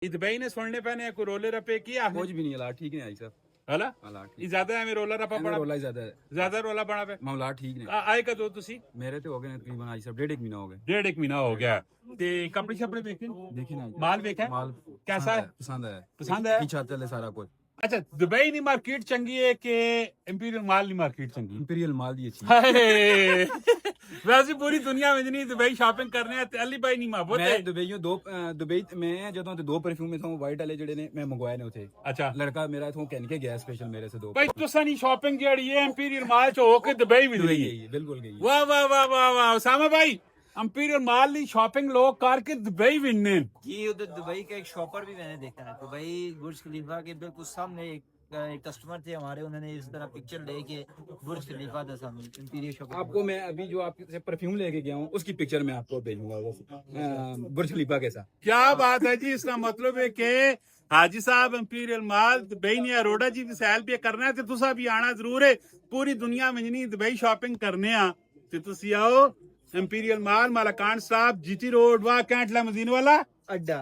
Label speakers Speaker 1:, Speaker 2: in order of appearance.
Speaker 1: Dubai ने सुनने पैने कोई रोले रपे किया
Speaker 2: कुछ भी नहीं अला ठीक नहीं आई सर
Speaker 1: हला
Speaker 2: अला
Speaker 1: ये ज्यादा है रोला रपा
Speaker 2: ठीक
Speaker 1: बड़ा
Speaker 2: रोला ही
Speaker 1: ज्यादा रोला बड़ा पे
Speaker 2: मामला ठीक नहीं
Speaker 1: आए कदों तुसी
Speaker 2: मेरे तो हो गए तकरीबन आई सब 1.5 महीना हो गए
Speaker 1: डेढ़ एक महीना हो गया ते कपड़े शपड़े देखे
Speaker 2: देखी ना
Speaker 1: माल देखा
Speaker 2: माल
Speaker 1: कैसा है
Speaker 2: पसंद है पीछा चले सारा कुछ
Speaker 1: अच्छा दुबई नी मार्केट चंगी है कि इंपीरियल माल नी मार्केट चंगी
Speaker 2: इंपीरियल माल दी अच्छी
Speaker 1: हाय वैसे पूरी दुनिया में नहीं दुबई शॉपिंग करने आते अली भाई नहीं मां बोते
Speaker 2: मैं दुबई मैं ਜਦੋਂ ਤੇ ਦੋ ਪਰਫਿਊਮ ਇਥੋਂ ਵਾਈਟ ਵਾਲੇ ਜਿਹੜੇ ਨੇ ਮੈਂ ਮੰਗਵਾਏ ਨੇ ਉਥੇ
Speaker 1: अच्छा
Speaker 2: ਲੜਕਾ ਮੇਰਾ ਇਥੋਂ ਕਹਿਣ ਕੇ ਗਿਆ ਸਪੈਸ਼ਲ ਮੇਰੇ ਸੇ ਦੋ
Speaker 1: भाई तुसा नी शॉपिंग जेड़ी है इंपीरियल माल च होके दुबई भी
Speaker 2: दुबई
Speaker 1: गई
Speaker 2: गई है बिल्कुल गई है
Speaker 1: वाह वाह वाह वाह वाह उसामा भाई इंपीरियल माल नी शॉपिंग लोग करके दुबई विनने
Speaker 3: जी उधर दुबई का एक शॉपर भी मैंने देखा है दुबई बुर्ज खलीफा के बिल्कुल सामने एक कस्टमर थे हमारे उन्होंने इस तरह पिक्चर लेके बुर्ज खलीफा था सामने इंपीरियल शॉपर
Speaker 2: आपको मैं अभी जो आपसे परफ्यूम लेके गया हूँ उसकी पिक्चर मैं आपको भेजूंगा बुर्ज खलीफा के साथ
Speaker 1: क्या बात है जी इसका मतलब है कि हाजी साहब इंपीरियल माल दुबई ने अरोड़ा जी भी सैल पे करना है तो तुसा भी आना जरूर है पूरी दुनिया में नहीं दुबई शॉपिंग करने आ ते तुसी आओ इंपीरियल माल मालाकान साहब जीटी रोड वा कैंटला मदीन वाला
Speaker 3: अड्डा